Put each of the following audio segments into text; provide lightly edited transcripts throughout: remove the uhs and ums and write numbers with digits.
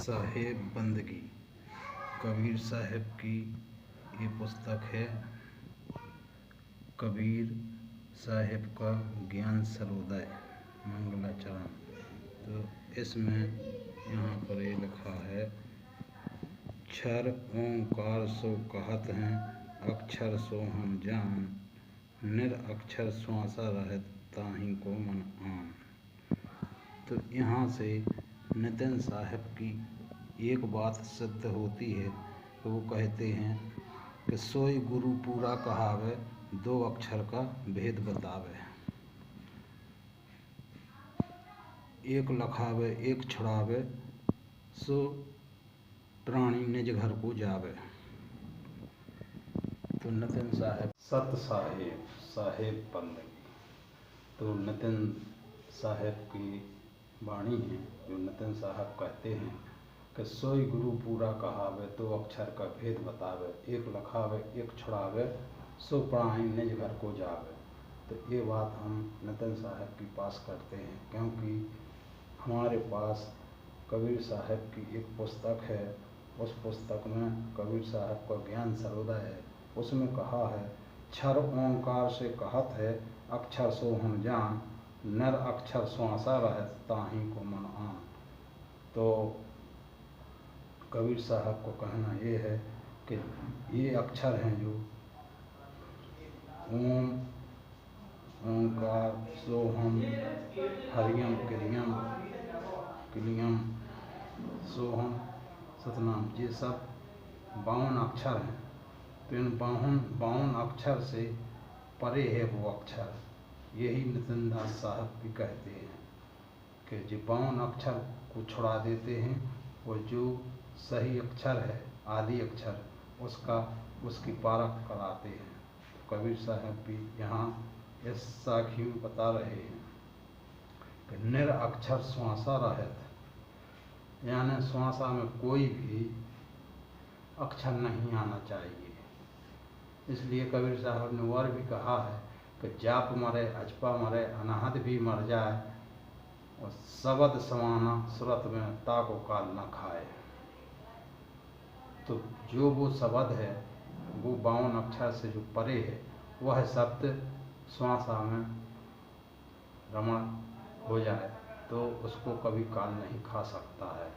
साहेब बंदगी कबीर साहब की ये पुस्तक है। कबीर साहब का ज्ञान सर्वोदय मंगलाचरण। तो इसमें यहाँ पर ये लिखा है, क्षर ओंकार सो कहत हैं, अक्षर सो हम जान, निरअक्षर श्वासा रहत ताहि को मन आन। तो यहाँ से नितिन साहब की एक बात सिद्ध होती है कि वो कहते हैं कि सोई गुरु पूरा कहावे, दो अक्षर का भेद बतावे। एक लखावे एक छुड़ावे, सो प्राणी निज घर को जावे। तो नितिन साहब सत साहेब बंदगी। तो नितिन साहब की वाणी है जो नितिन साहब कहते हैं कि सोई गुरु पूरा कहावे, दो अक्षर का भेद बतावे, एक लखावे एक छुड़ावे, सो प्राणी निज घर को जावे। तो ये बात हम नितिन साहब की पास करते हैं, क्योंकि हमारे पास कबीर साहब की एक पुस्तक है। उस पुस्तक में कबीर साहब का ज्ञान सर्वोदय है। उसमें कहा है, क्षर ओंकार से कहत है, अक्षर सो हम जान, नर अक्षर श्वासा रहत ताहि को मन आन। तो कबीर साहब को कहना ये है कि ये अक्षर हैं जो ओम, ओंकार, सोहम, हरियम, क्लियम, सोहम, सतनाम, ये सब 52 अक्षर हैं। तो इन 52 अक्षर से परे है वो अक्षर। यही नितिन दास साहब भी कहते हैं कि जो 52 अक्षर को छुड़ा देते हैं, और जो सही अक्षर है, आदि अक्षर, उसकी पारख कराते हैं। तो कबीर साहब भी यहाँ इस साखी में बता रहे हैं कि निरअक्षर श्वासा रहत, यानी श्वासा में कोई भी अक्षर नहीं आना चाहिए। इसलिए कबीर साहब ने और भी कहा है कि जाप मरे अजपा मरे, अनाहत भी मर जाए, और शब्द समाना सूरत में ताको काल न खाए। तो जो वो शब्द है, वो 52 अक्षर से जो परे है, वह शब्द श्वासा में रमण हो जाए तो उसको कभी काल नहीं खा सकता है।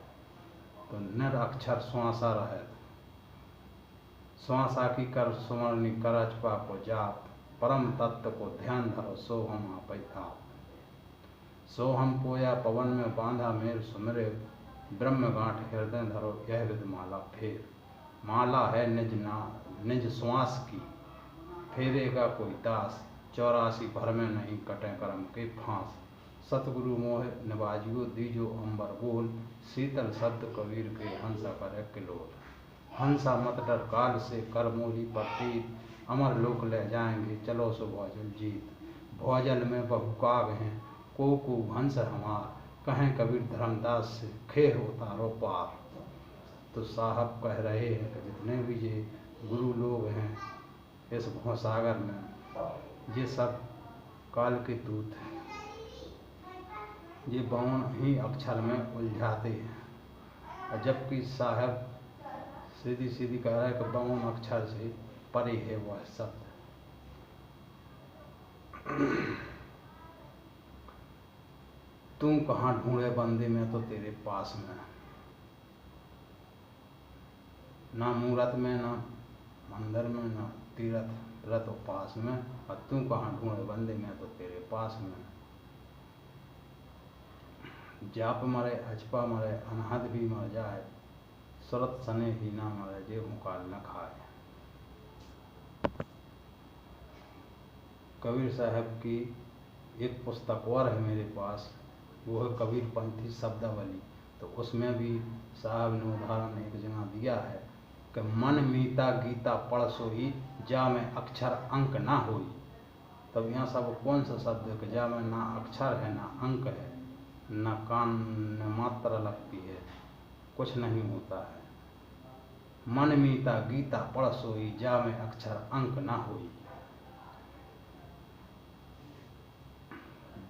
तो निरअक्षर श्वासा रहत, श्वासा की कर सुमरनी कर अजपा को जाप, परम तत्व को ध्यान धरो सो हम आपै आप। सो हम पोया पवन में बांधा मेर सुमरे, ब्रह्म गांठ हृदय धरो यह विद माला फेर। माला है निज श्वास की, फेरेगा कोई दास, 84 भर में नहीं कटे कर्म के फांस। सतगुरु मोह निवाजियो दीजो अंबर बोल, शीतल शब्द कबीर के हंसा करे किलोल। हंसा मत डर काल से कर मोली प्रतीत, अमर लोक ले जाएंगे चलो सो भौजल जीत। भौजल में बहुकाग हैं को हंस हमार, कहें कबीर धर्मदास से खेह उतारो पार। तो साहब कह रहे हैं कि जितने भी ये गुरु लोग हैं इस भवसागर में, ये सब काल के दूत हैं। ये 52 ही अक्षर में उलझाते हैं, और जबकि साहब सीधी सीधी कह रहा है कि 52 अक्षर से परे है वह शब्द। तू कहाँ ढूंढे बंदे में तो तेरे पास में, ना मूरत में, ना मंदिर में, ना तीर्थ रथ उपास में, और तू कहाँ ढूंढे बंदे में तो तेरे पास में। जाप मरे अजपा मरे, अनहद भी मर जाए, सूरत सने ही ना मरे, जे मुकाल न खाए। कबीर साहब की एक पुस्तक और है मेरे पास, वो है कबीर पंथी शब्दावली। तो उसमें भी साहब ने उदाहरण एक जगह दिया है कि मन मीता गीता पढ़ सोई, जा में अक्षर अंक ना होई। तब यहाँ सब कौन सा शब्द है कि जा में ना अक्षर है, ना अंक है, ना कान में मात्रा लगती है, कुछ नहीं होता है। मन मीता गीता पढ़ सोई, जा में अक्षर अंक ना होई।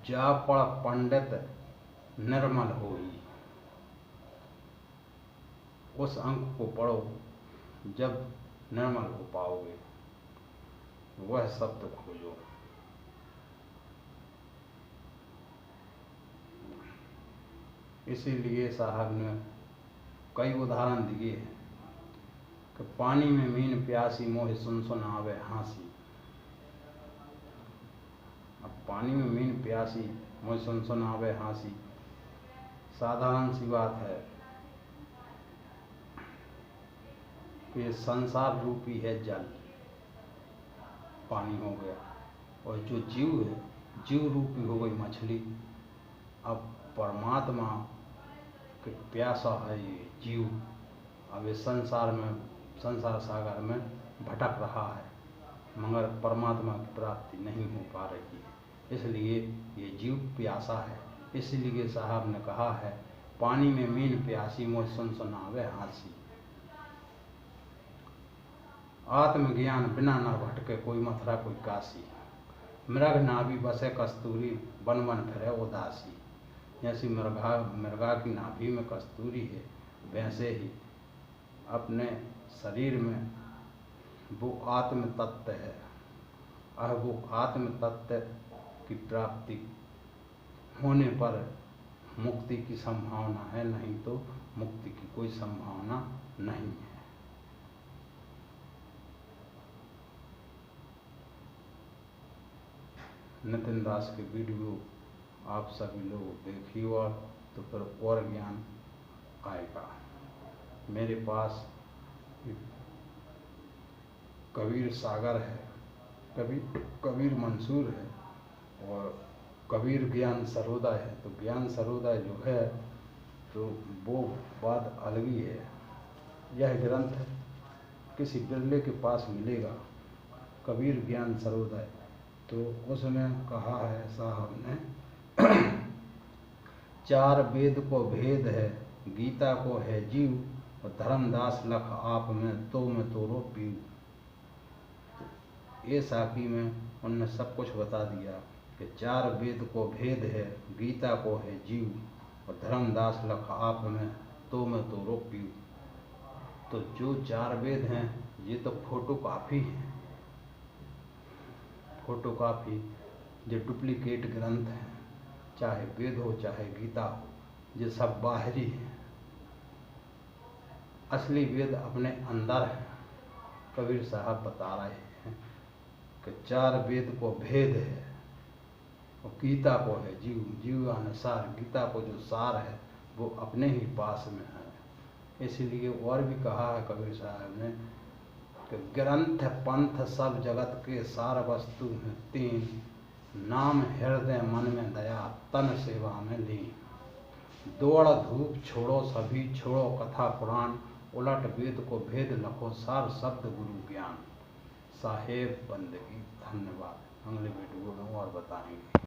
जा पढ़ पंडित निर्मल होई, उस अंक को पढ़ो जब निर्मल हो पाओगे, वह शब्द खोजो। इसीलिए साहब ने कई उदाहरण दिए हैं कि पानी में मीन प्यासी मोहे सुन सुन आवे हाँसी। अब पानी में मीन प्यासी मोहे सुन सुन आवे हाँसी, साधारण सी बात है कि ये संसार रूपी है जल, पानी हो गया, और जो जीव है, जीव रूपी हो गई मछली। अब परमात्मा के प्यासा है ये जीव, अब इस संसार में, संसार सागर में भटक रहा है, मगर परमात्मा की प्राप्ति नहीं हो पा रही है, इसलिए ये जीव प्यासा है। इसलिए साहब ने कहा है, पानी में मीन प्यासी मोह सुन सुन आवे हाँसी। आत्मज्ञान बिना न भटके कोई मथुरा कोई काशी, मृग नाभि बसे कस्तूरी वन वन फिरे उदासी। जैसी मृगा की नाभि में कस्तूरी है, वैसे ही अपने शरीर में वो आत्म तत्व है। वो आत्म तत्व की प्राप्ति होने पर मुक्ति की संभावना है, नहीं तो मुक्ति की कोई संभावना नहीं है। नितिन दास के वीडियो आप सभी लोग देखिए और तो फिर और ज्ञान आएगा। मेरे पास कबीर सागर है, कबीर मंसूर है और कबीर ज्ञान सरोदय है। तो ज्ञान सरोदय जो है तो वो बात अलग ही है। यह ग्रंथ किसी बिरले के पास मिलेगा, कबीर ज्ञान सरोदय। तो उसमें कहा है साहब ने, चार वेद को भेद है, गीता को है जीव, और धर्मदास लख आप में तो मैं तोरो पीऊ। ये साकी में उनने सब कुछ बता दिया कि चार वेद को भेद है, गीता को है जीव, और धर्मदास लख आप में तो मैं तोरो पीऊ। तो जो चार वेद हैं ये तो फोटो कापी है, फोटो कापी जो डुप्लीकेट ग्रंथ हैं, चाहे वेद हो चाहे गीता हो, ये सब बाहरी हैं। असली वेद अपने अंदर है। कबीर साहब बता रहे हैं कि चार वेद को भेद है और गीता को है जीव, जीव अनुसार गीता को जो सार है वो अपने ही पास में है। इसलिए और भी कहा है कबीर साहब ने कि ग्रंथ पंथ सब जगत के सार वस्तु हैं तीन, नाम हृदय मन में दया तन सेवा में लीन। दौड़ धूप छोड़ो सभी छोड़ो कथा पुराण, उलट वेद को भेद लखो सार शब्द गुरु ज्ञान। साहेब बंदगी। धन्यवाद। अगले वीडियो में और बताएंगे।